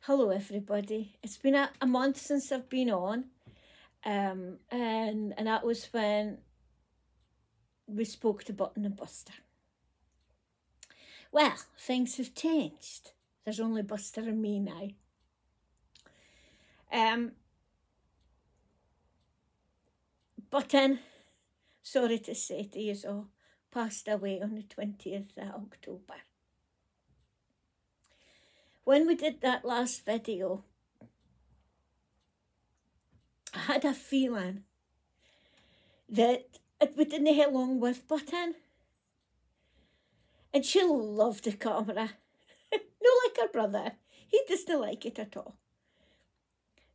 Hello everybody. It's been a month since I've been on, and that was when we spoke to Button and Buster. Well, things have changed. There's only Buster and me now. Button, sorry to say to you all, passed away on the 20th of October. When we did that last video, I had a feeling that we didn't get along with Button. And she loved the camera. No like her brother. He doesn't like it at all.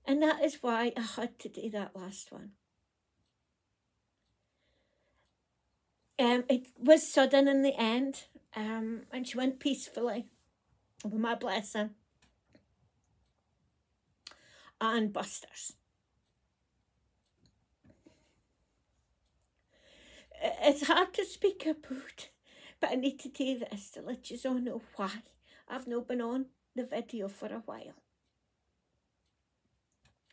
And that is why I had to do that last one. It was sudden in the end, and she went peacefully, with my blessing, and Buster's. It's hard to speak about, but I need to do this to let you all know why I've not been on the video for a while.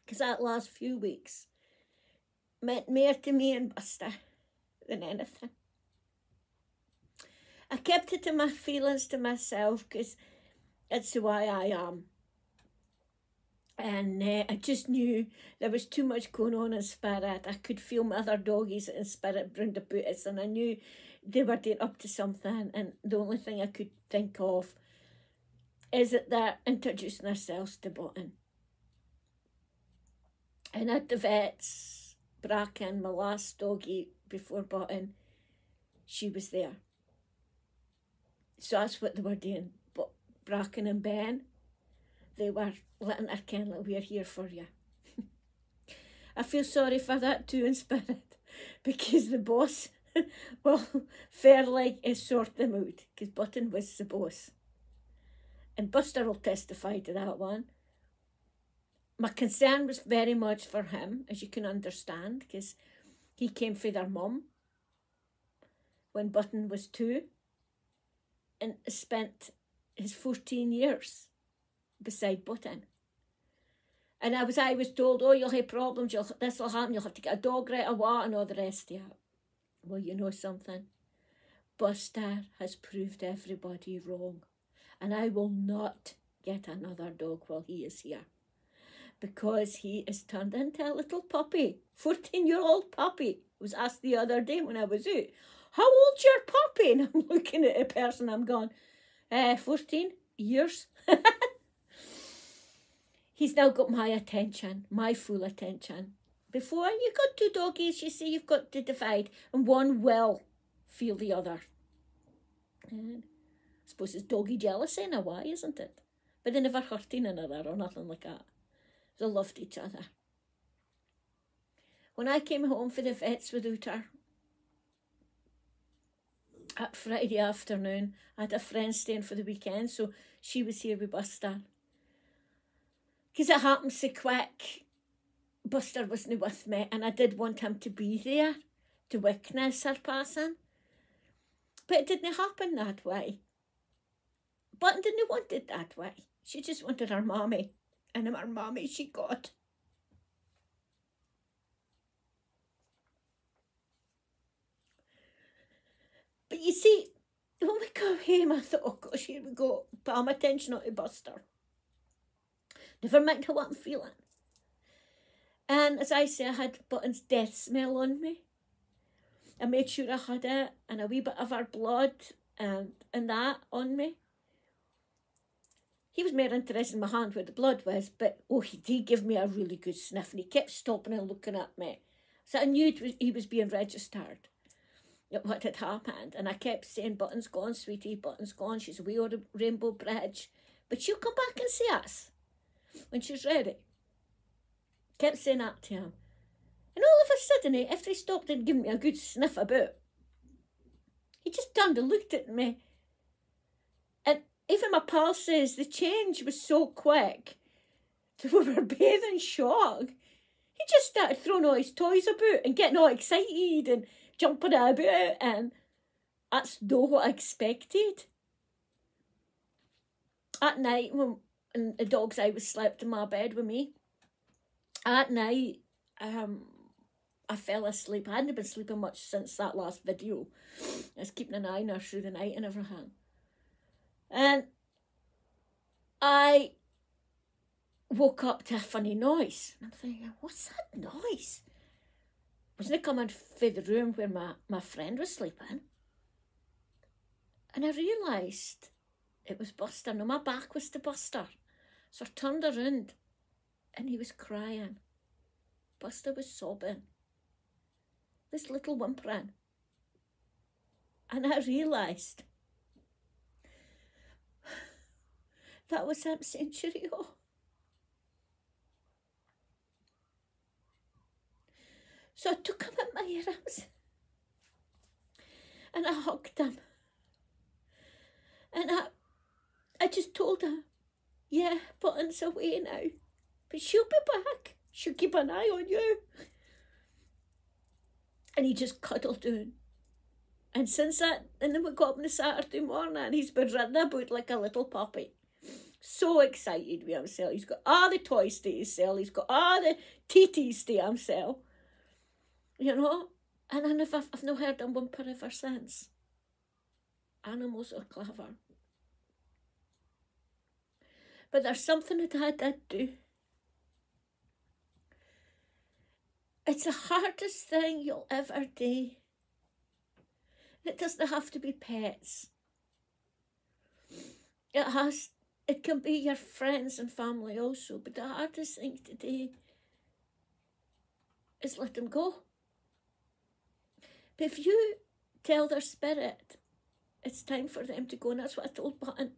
Because that last few weeks meant more to me and Buster than anything. I kept it to my feelings to myself because it's the way I am. And I just knew there was too much going on in spirit. I could feel my other doggies in spirit round about us, and I knew they were getting up to something, and the only thing I could think of is that they're introducing themselves to Button. And at the vet's, Bracken, my last doggie before Button, she was there. So that's what they were doing. But Bracken and Ben, they were letting her ken, we're here for you. I feel sorry for that too in spirit, because the boss, well, fairly sort them out, because Button was the boss. And Buster will testify to that one. My concern was very much for him, as you can understand, because he came for their mum when Button was 2 and spent his 14 years beside Button. And I was told, oh, you'll have problems, this will happen, you'll have to get a dog right away and all the rest of it. Well, you know something? Buster has proved everybody wrong. And I will not get another dog while he is here. Because he is turned into a little puppy. 14-year-old puppy. I was asked the other day when I was out, how old's your puppy? And I'm looking at a person, I'm going, 14 years. He's now got my attention, my full attention. Before, you got 2 doggies, you see, you've got to divide, and one will feel the other. And I suppose it's doggy jealousy in a way, isn't it? But they never hurting another or nothing like that. They loved each other. When I came home for the vets without her, at Friday afternoon, I had a friend staying for the weekend, so she was here with Buster. Because it happened so quick, Buster wasn't with me, and I did want him to be there to witness her passing. But it didn't happen that way. Button didn't want it that way. She just wanted her mommy, and her mommy she got. But you see, when we got home, I thought, oh gosh, here we go. Put my attention on to Buster. Never mind what I'm feeling. And as I say, I had Button's death smell on me. I made sure I had it, and a wee bit of her blood and that on me. He was more interested in my hand where the blood was, but oh, he did give me a really good sniff, and he kept stopping and looking at me. So I knew he was being registered at what had happened. And I kept saying, Button's gone, sweetie, Button's gone. She's away on the Rainbow Bridge. But she'll come back and see us when she's ready. Kept saying that to him. And all of a sudden, after he stopped and gave me a good sniff about, he just turned and looked at me. And even my pal says the change was so quick that we were both in shock. He just started throwing all his toys about and getting all excited and jumping about, and that's not what I expected. At night, when and the dog's always slept in my bed with me. At night, I fell asleep. I hadn't been sleeping much since that last video. I was keeping an eye on her through the night and everything. And I woke up to a funny noise. And I'm thinking, what's that noise? Wasn't it coming from the room where my friend was sleeping? And I realised it was Buster. Now, my back was to Buster. So I turned around and he was crying. Buster was sobbing. This little whimpering. And I realised that was him saying, cheerio. So I took him in my arms and I hugged him. And I just told her, yeah, Button's away now, but she'll be back. She'll keep an eye on you. And he just cuddled down. And since that, and then we got up on the Saturday morning and he's been running about like a little puppy. So excited with himself. He's got all the toys to himself. He's got all the TTs to himself. You know? And I've not heard him whimper ever since. Animals are clever. But there's something that I did do. It's the hardest thing you'll ever do. It doesn't have to be pets. It can be your friends and family also, but the hardest thing to do is let them go. But if you tell their spirit, it's time for them to go, and that's what I told Button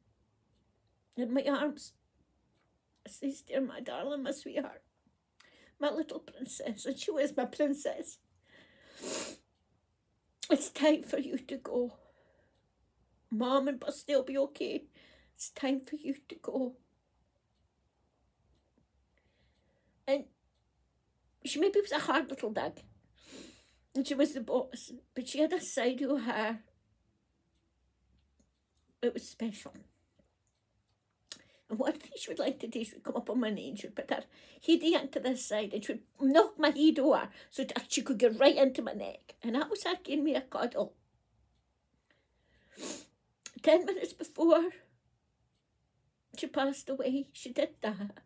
in my arms. I says, dear, my darling, my sweetheart, my little princess, and she was my princess. It's time for you to go. Mom and Busty will be okay. It's time for you to go. And she maybe was a hard little dog. And she was the boss. But she had a side of her. It was special. And one thing she would like to do, she would come up on my knee and she would put her head into this side and she would knock my head over so that she could get right into my neck. And that was her giving me a cuddle. 10 minutes before she passed away, she did that.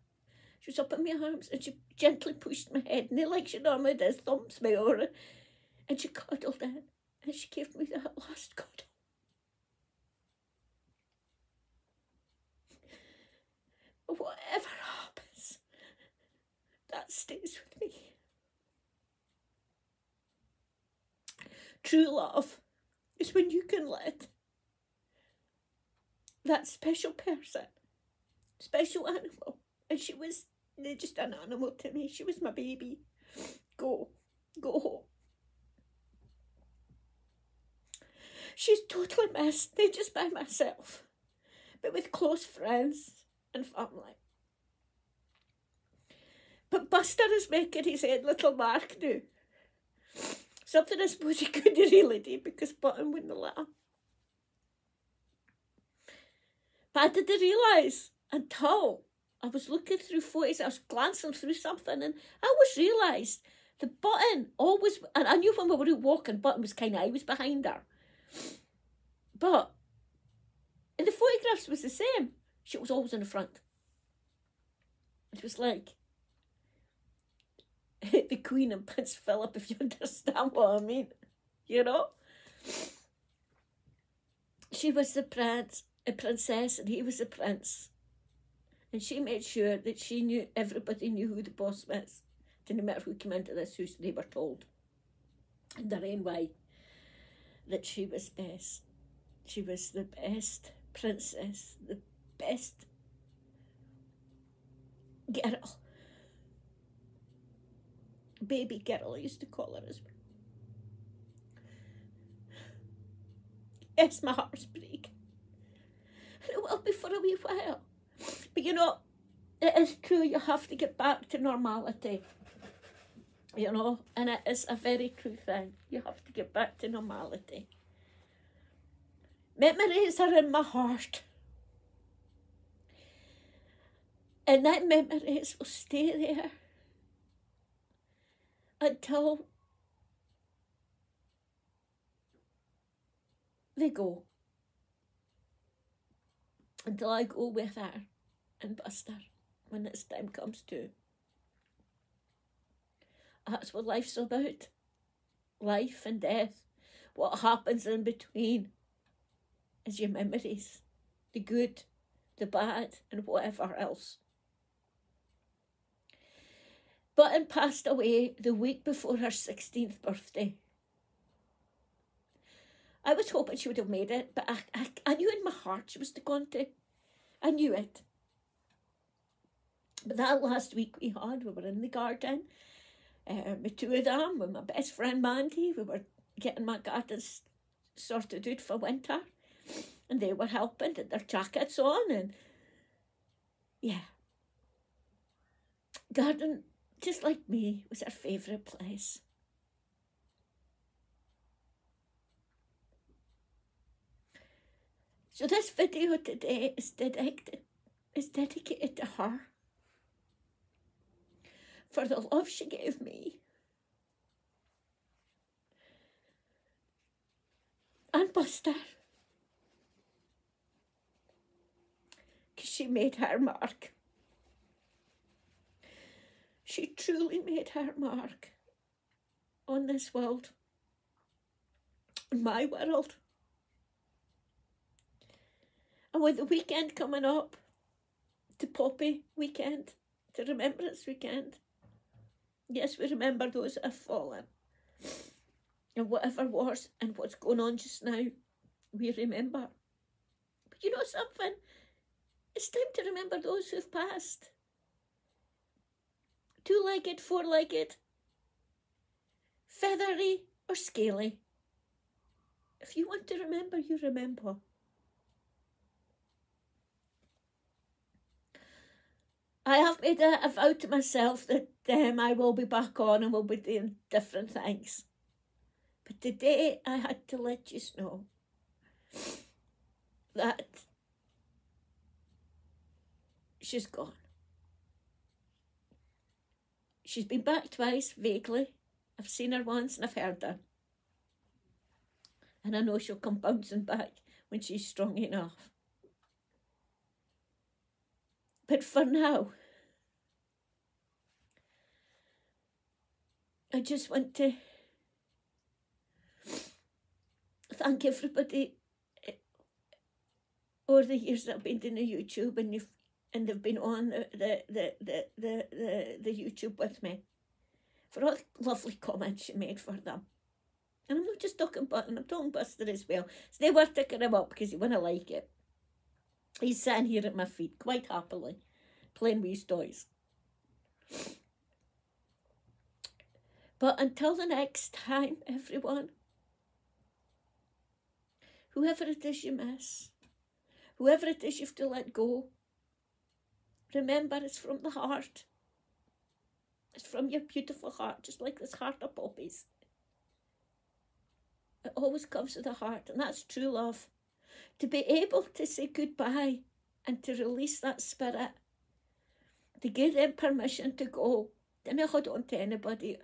She was up in my arms and she gently pushed my head, and like she normally does, thumps me over it, and she cuddled in and she gave me that last cuddle. Whatever happens, that stays with me. True love is when you can let that special person, special animal, and she was just an animal to me. She was my baby. Go home. She's totally missed, not just by myself, but with close friends and family. But Buster is making his head little mark now. Something I suppose he couldn't really do because Button wouldn't let him. But I didn't realise until I was looking through photos, I was glancing through something, and I always realised the Button always, and I knew when we were out walking, Button was kind of always behind her. But in the photographs it was the same. She was always in the front. It was like the Queen and Prince Philip, if you understand what I mean. You know? She was the princess, and he was the prince. And she made sure that she knew, everybody knew who the boss was. Didn't matter who came into this house, they were told in their own way that she was best. She was the best princess, the best girl. Baby girl, I used to call her as well. Yes, my heart's breaking. And it will be for a wee while. But you know, it is true, you have to get back to normality. You know, and it is a very true thing. You have to get back to normality. Memories are in my heart. And that memories will stay there until they go. Until I go with her and Buster when this time comes to. That's what life's about. Life and death. What happens in between is your memories. The good, the bad, and whatever else. Button passed away the week before her 16th birthday. I was hoping she would have made it, but I knew in my heart she was going to. I knew it. But that last week we were in the garden, the two of them, with my best friend Mandy. We were getting my gardens sorted out for winter, and they were helping, had their jackets on, and yeah. Garden, just like me, was her favourite place. So this video today is dedicated to her for the love she gave me and Buster, because she made her mark. She truly made her mark on this world, my world. And with the weekend coming up, to Poppy weekend, to Remembrance weekend, yes, we remember those that have fallen. And whatever was and what's going on just now, we remember. But you know something? It's time to remember those who've passed. Two-legged, four-legged, feathery or scaly. If you want to remember, you remember. I have made a vow to myself that I will be back on and will be doing different things. But today I had to let you know that she's gone. She's been back twice, vaguely. I've seen her once and I've heard her. And I know she'll come bouncing back when she's strong enough. But for now, I just want to thank everybody over the years that I've been doing the YouTube and they've been on the YouTube with me, for all the lovely comments you made for them. And I'm not just talking Button, I'm talking Buster as well. It's not worth taking him up because he wouldn't like it. He's sitting here at my feet quite happily, playing with his toys. But until the next time, everyone, whoever it is you miss, whoever it is you have to let go, remember it's from the heart. It's from your beautiful heart, just like this heart of Poppy's. It always comes to the heart, and that's true love. To be able to say goodbye and to release that spirit, to give them permission to go, to not hold on to anybody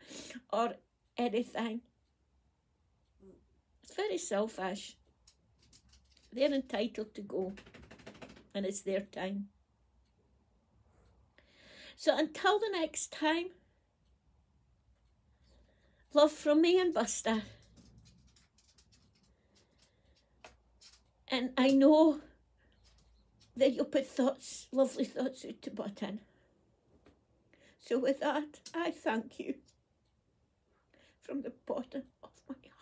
or anything. It's very selfish. They're entitled to go, and it's their time. So until the next time, love from me and Buster. And I know that you'll put thoughts, lovely thoughts out to Button. So with that, I thank you from the bottom of my heart.